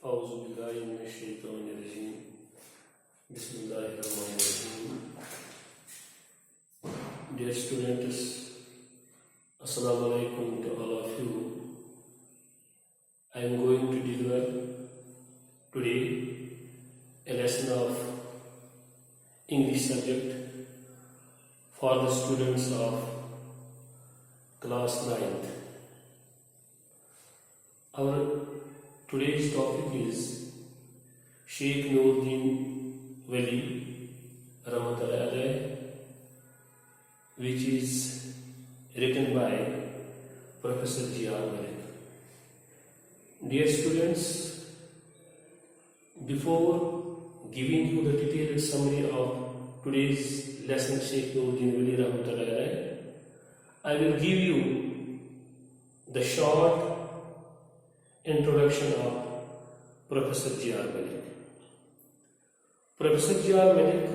أعوذ بالله من الشيطان الرجيم بسم الله الرحمن الرحيم. Dear students, Assalamu alaikum to all of you. I am going to deliver today a lesson of English subject for the students of class 9th. Our today's topic is Sheikh Wali Rahmatullahi alayhi, which is written by Professor G.R. Malik. Dear students, before giving you the detailed summary of today's lesson, Sheikh Wali Rahmatullahi alayhi, I will give you the short introduction of Professor G.R. Malik. Professor G.R. Malik,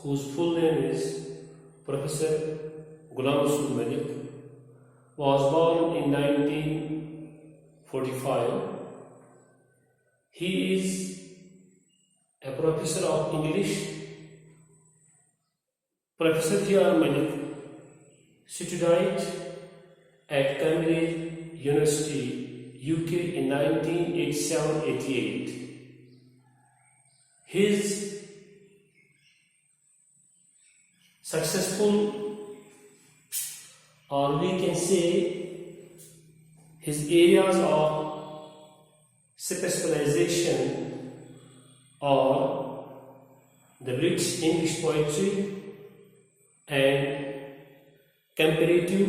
whose full name is Professor Ghulam Rasool Malik, was born in 1945. He is a professor of English. Professor G.R. Malik studied at Cambridge University, UK in 1987-88. His successful, or we can say his areas of specialization are the British English poetry and comparative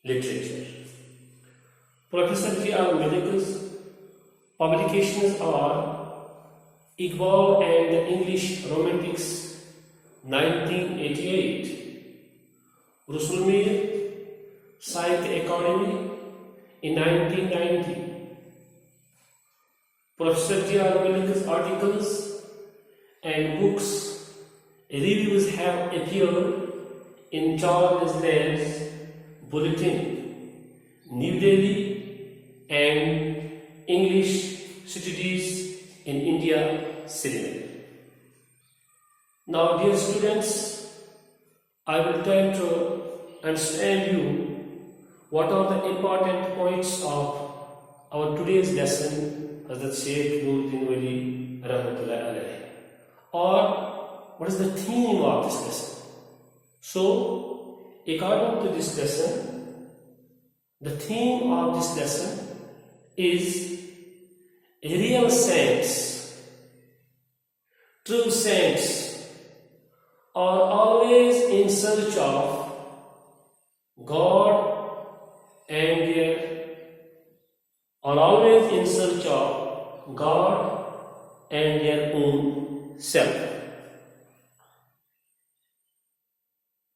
literature. Professor G.R. Malik's publications are Iqbal and the English Romantics 1988, Rusulmir Sahitya Academy in 1990. Professor G.R. Malik's articles and books reviews have appeared in Charles Lamb's Bulletin, New Delhi, and English Studies in India, Sydney. Now, dear students, I will try to understand you what are the important points of our today's lesson, Hazrat Sheikh Wali Rahmatullahi alayhi, or what is the theme of this lesson. So, according to this lesson, the theme of this lesson is real saints. True saints are always in search of God and their own self.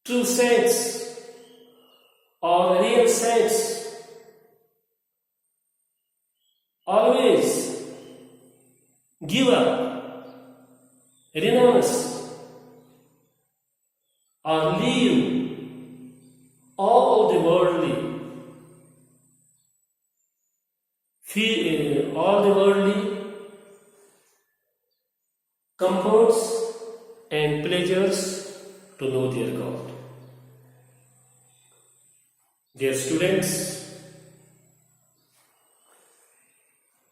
True saints or real saints always give up, renounce, or leave all the worldly comforts and pleasures to know their God. Dear students,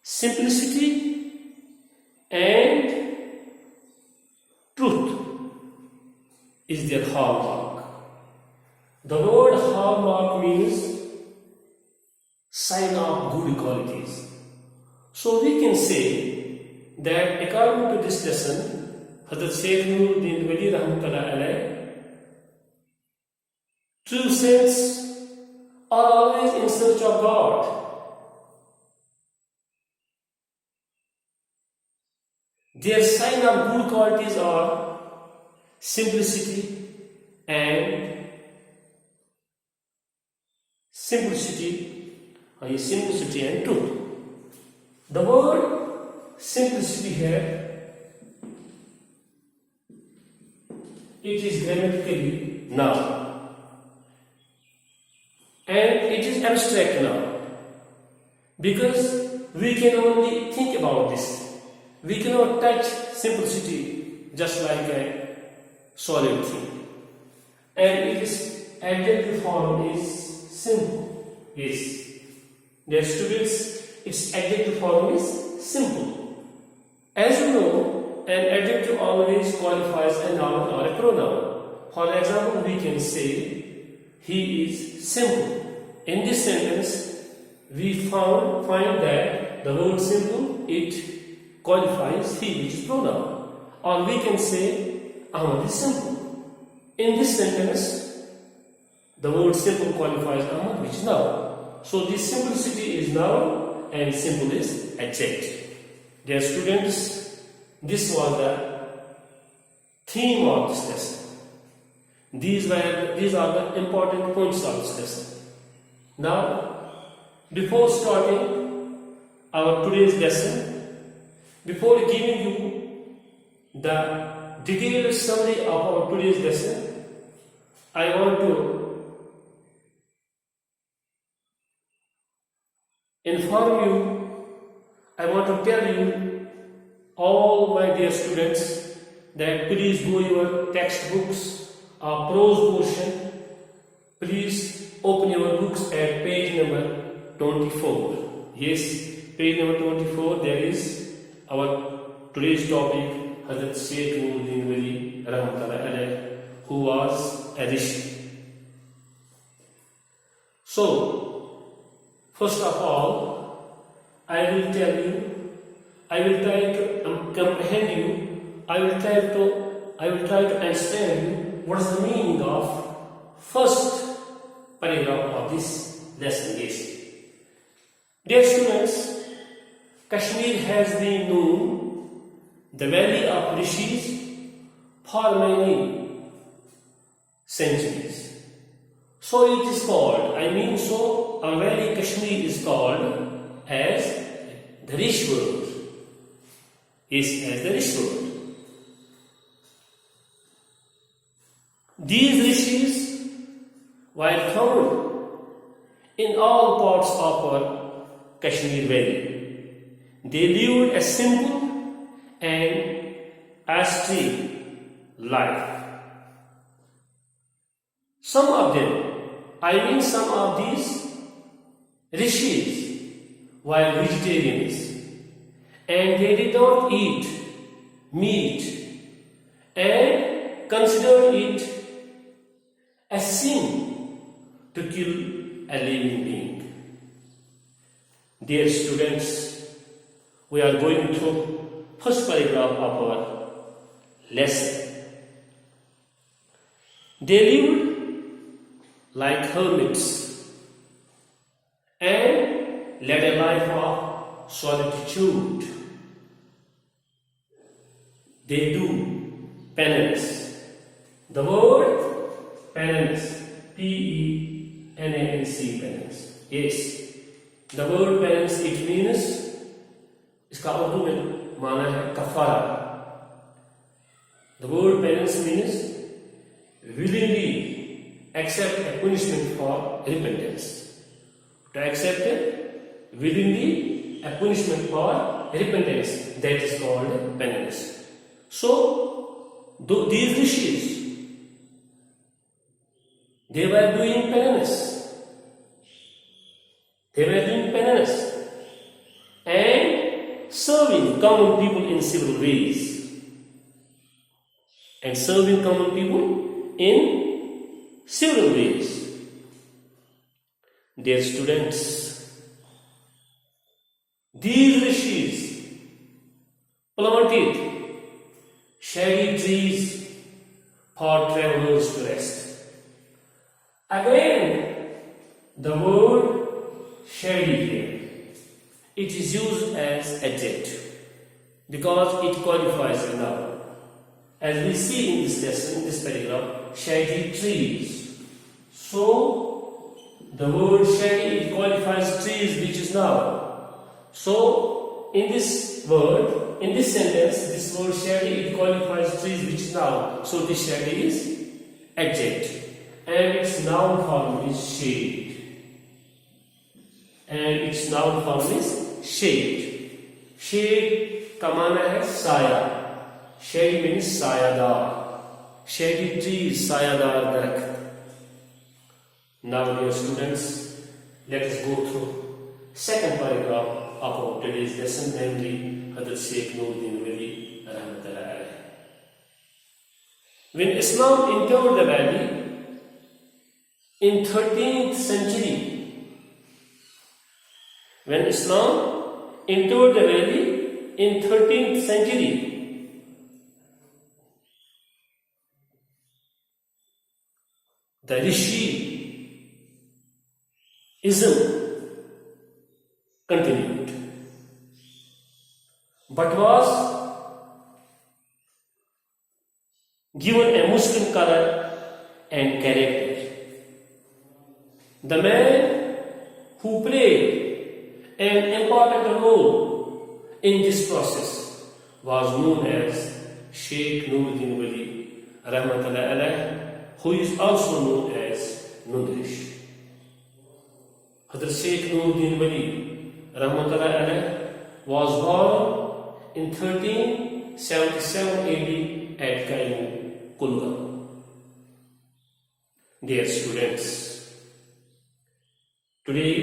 simplicity and truth is their hallmark. The word hallmark means sign of good qualities. So we can say that according to this lesson, Hazrat Sheikh Wali Rahmatullahi alayhi, true saints are always in search of God. Their sign of good qualities are simplicity and truth. The word simplicity here, it is grammatically noun and it is abstract noun. Because we can only think about this. We cannot touch simplicity just like a solid thing. And its adjective form is simple. Yes. Dear students, its adjective form is simple. As you know, an adjective always qualifies a noun or a pronoun. For example, we can say, he is simple. In this sentence, we find that the word simple, it qualifies he, which is pronoun. Or we can say, Ahmad is simple. In this sentence, the word simple qualifies Ahmad, which is noun. So this simplicity is noun and simple is adjective. Dear students, this was the theme of this lesson. These are the important points of this lesson. Now, before starting our today's lesson, before giving you the detailed summary of our today's lesson, I want to inform you, I want to tell you, all my dear students, that please go your textbooks, prose portion, please open your books at page number 24. Yes, page number 24, there is our today's topic, Hazrat Sheikh wali rahmatullahi alayh, who was a rishi. So, first of all, I will tell you, I will try to comprehend you, I will try to understand you what is the meaning of first paragraph of this lesson. Yes. Dear students, Kashmir has been known the valley of rishis for many centuries. So it is called, our valley Kashmir is called as the Rishi world. Yes, as the Rishi world. These rishis were found in all parts of our Kashmir valley. They lived a simple and austere life. Some of these rishis were vegetarians and they did not eat meat and considered it a sin to kill a living being. Dear students, we are going through first paragraph of our lesson. They lived like hermits and led a life of solitude. They do penance. The word penance, P-E-N-A-N-C, penance. Yes, the word penance, it means, इसका उर्दू में माना है कफारा. The word penance means willingly accept a punishment for repentance. To accept willingly a punishment for repentance, that is called penance. So, these rishis, they were doing penance. And serving common people in several ways. Dear students, these rishis planted shady trees for travelers to rest. Again, the word shady here, it is used as adjective because it qualifies a noun. As we see in this lesson, in this paragraph, shady trees. So, the word shady, it qualifies trees, which is noun. So, in this word, in this sentence, this word shady, it qualifies trees, which is noun. So, this shady is adjective. And its noun form is shade. shade. Shade का माना है साया. Shade means सायादार. Shady trees, सायादार दरख्त. Now, dear students, let us go through second paragraph of our today's lesson, namely Hazrat Sheikh Nuruddin Wali Rahmatullah alayhi. When Islam entered the valley in 13th century, when Islam entered the valley in 13th century, the Rishiism continued, but was given a Muslim color and character. The man who played an important role in this process was known as Sheikh Nuruddin Wali Rahmatullah alayhi, who is also known as Nundrish. Hazrat Sheikh Nuruddin Wali Rahmatullah alayhi was born in 1377 AD at Cairo, Kulga. Dear students, today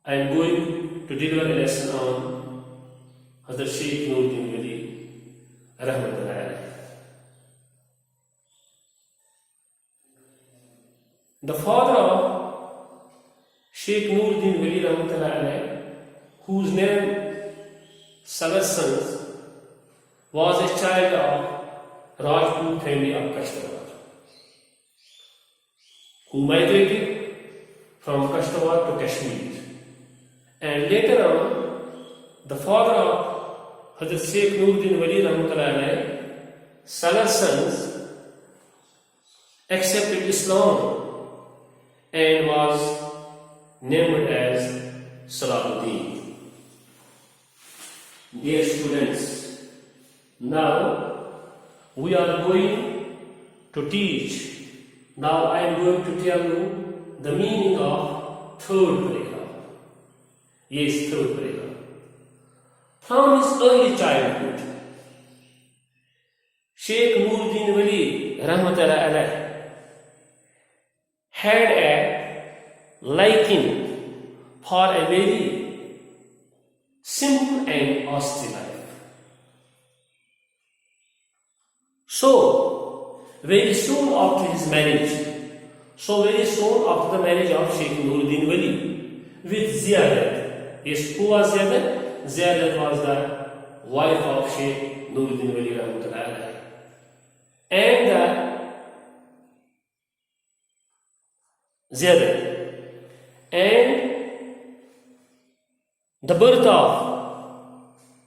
I am going to deliver a lesson on Hazrat Sheikh Nuruddin Wali Rahmatullah alayhi. The father of Sheikh Nuruddin Wali Rahmatullah alayhi, whose name Salasan, was a child of Rajput family of Kashtawar, who migrated from Kashtawar to Kashmir. And later on, the father of Hazrat Sheikh Nuruddin Wali Rahmatullah alayhi, Salah's sons, accepted Islam and was named as Salahuddin. Dear students, now we are going to teach. Now I am going to tell you the meaning of third paragraph. Yes, third paragraph. From his early childhood, Sheikh Nuruddin Wali Rahmatullah alayhi had a liking for a very simple and austere life. So, very soon after the marriage of Sheikh Nuruddin Wali with Ziyadat. Yes, who was Ziyadat? Ziyadat was the wife of Sheikh Nuruddin Wali Rahmatullah alayhi. And Ziyadat. And the birth of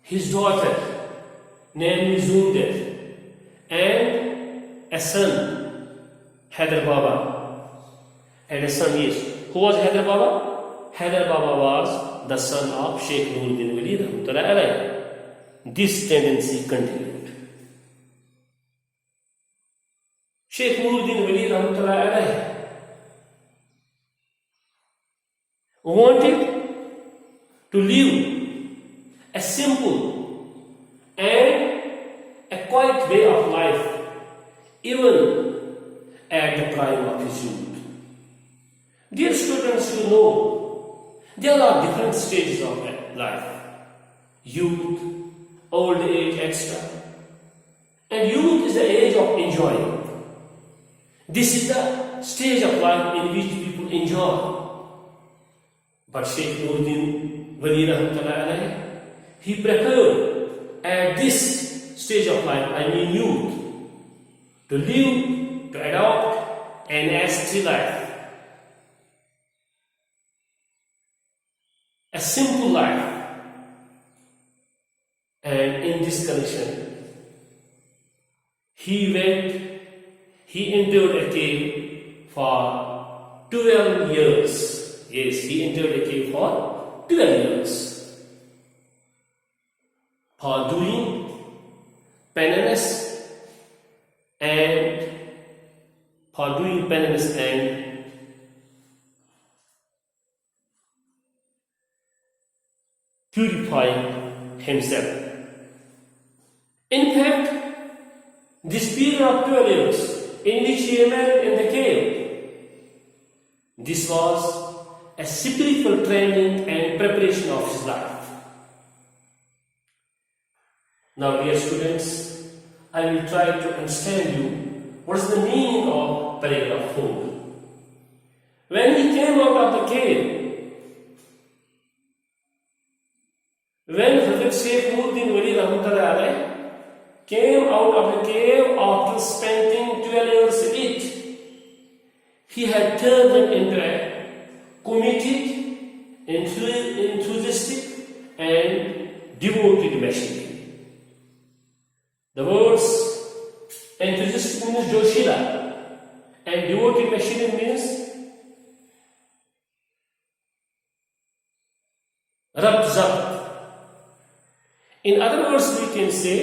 his daughter named Zundat and a son, Haidar Baba, and a son, yes. Who was Haidar Baba? Haidar Baba was the son of Sheikh Nuruddin Wali Rahmatullah alayhi. This tendency continued. Sheikh Nuruddin Wali Rahmatullah alayhi wanted to live a simple and a quiet way of life, even at the prime of his youth. Dear students, you know, there are different stages of life: youth, old age, etc. And youth is the age of enjoying. This is the stage of life in which people enjoy. But Sheikh Nuruddin Wali Rahmatullah alayhi, he preferred at this stage of life, I mean youth, to live, to adopt an ascetic life, a simple life. And in this connection, he entered a cave for 12 years. Yes, he entered a cave for 12 years for doing penance and purifying himself. In fact, this period of 12 years in which he remained in the cave, this was a spiritual training and preparation of his life. Now, dear students, I will try to understand you what is the meaning of paragraph 4. When he came out of the cave, when Hazrat Sheikh Nuruddin Wali Rahmatullah Alayh came out of the cave after spending 12 years in it, he had turned into a committed, enthusiastic and devoted missionary. The words enthusiastic means Joshila and devoted missionary means Rab Zabt. In other words, we can say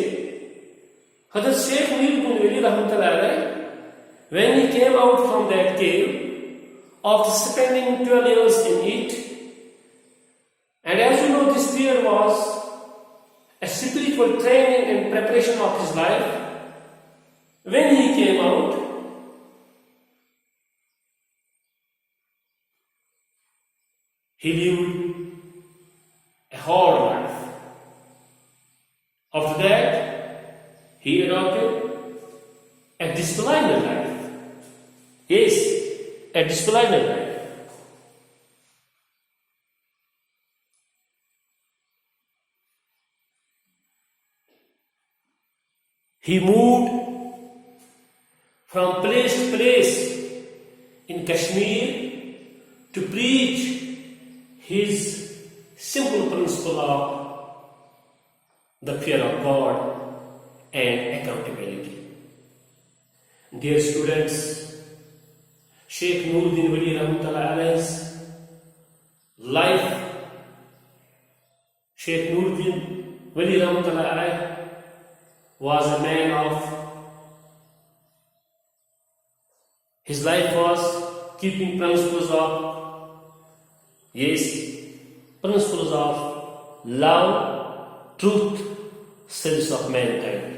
Hazrat Sheikh Nuruddin Wali Rahmatullah Alayh, when he came out from that cave after spending 12 years in it, and as you know, this period was a spiritual training and preparation of his life. When he came out, he lived a hard life. After that, he adopted a disciplined life. Yes, a disciplined life. He moved from place to place in Kashmir to preach his simple principle of the fear of God and accountability. Dear students, Sheikh Nuruddin Wali Rahmatullah Alayh's life, Sheikh Nuruddin Wali Rahmatullah Alayh was a man of, his life was keeping principles of, principles of love, truth, service of mankind.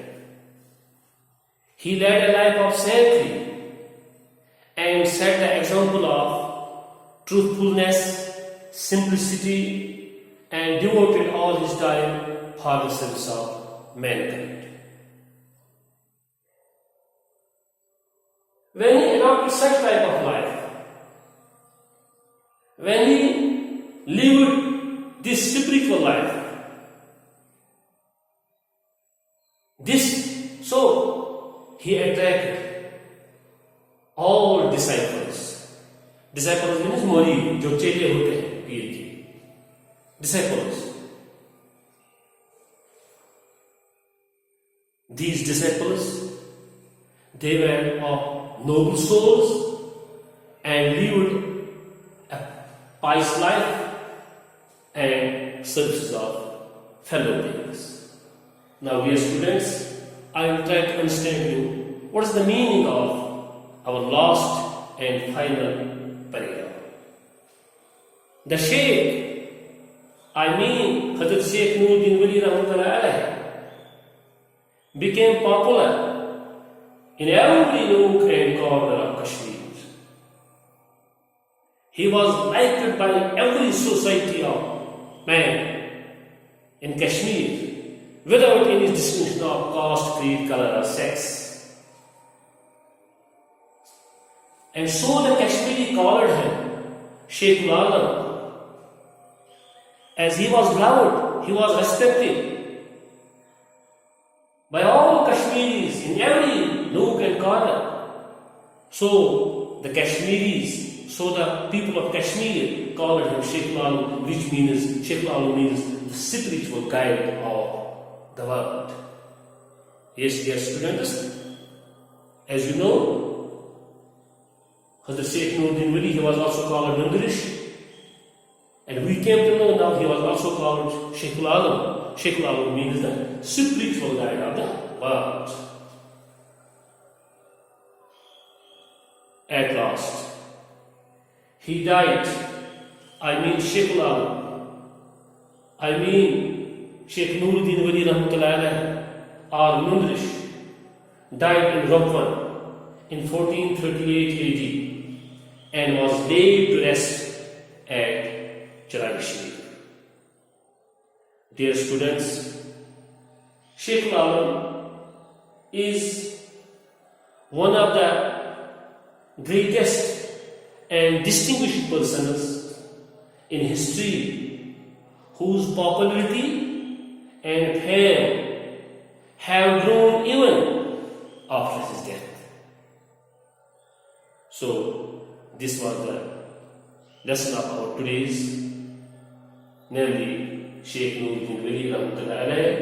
He led a life of sanctity and set the example of truthfulness, simplicity, and devoted all his time for the service of mankind. When he adopted such type of life, when he lived this spiritual life, so he attracted all disciples. Disciples means मुरीद, जो चेले होते हैं पीर के. Disciples. These disciples, they were of noble souls and lived a pious life and services of fellow beings. Now, dear students, I will try to understand you what is the meaning of our last and final paragraph. The Sheikh, I mean Hazrat Sheikh Nuruddin Wali Rahmatullah Alayh, became popular in every nook and corner of Kashmir. He was liked by every society of man in Kashmir without any distinction of caste, creed, color or sex. And so the Kashmiri called him Sheikh Alam. As he was loved, he was respected by all Kashmiris in every nook and corner. So the people of Kashmir called him Sheikh Alam, which means Sheikh Alam means the spiritual guide of the world. Yes, dear students, as you know, Hazrat Sheikh Nuruddin Wali, he was also called Nandirish, and we came to know now he was also called Sheikh Alam. Sheikh Alam means the spiritual guide of the world. At last, he died. I mean Sheikh Alam. I mean, Sheikh Nuruddin Wali Rahmatullahi alayhi, or Mundrish, died in Rockwan in 1438 AD and was laid to rest at Charai Sharif. Dear students, Sheikh Alam is one of the greatest and distinguished persons in history whose popularity and fame have grown even after his death. So, this was the lesson of our today's, namely Sheikh Nuruddin Wali Rahmatullahi alayhi,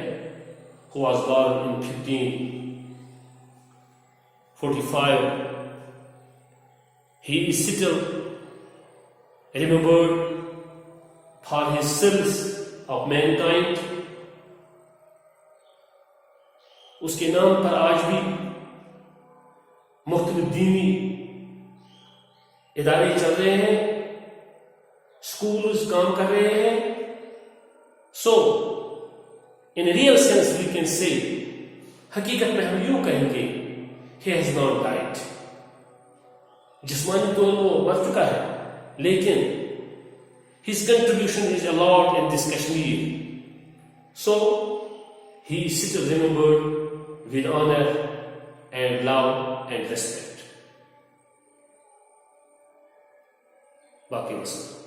who was born in 1545. He is still remembered for his service of mankind. उसके नाम पर आज भी मुख्तलिफ दीनी इदारे चल रहे हैं, स्कूल्स काम कर रहे हैं. So, in a real sense we can say, हकीकत में हम यूं कहेंगे, he has not died. जिस्मानी तौर वो मर चुका है, लेकिन his contribution is a lot in this Kashmir. So, he is still remembered with honor and love and respect. Baki wassalam.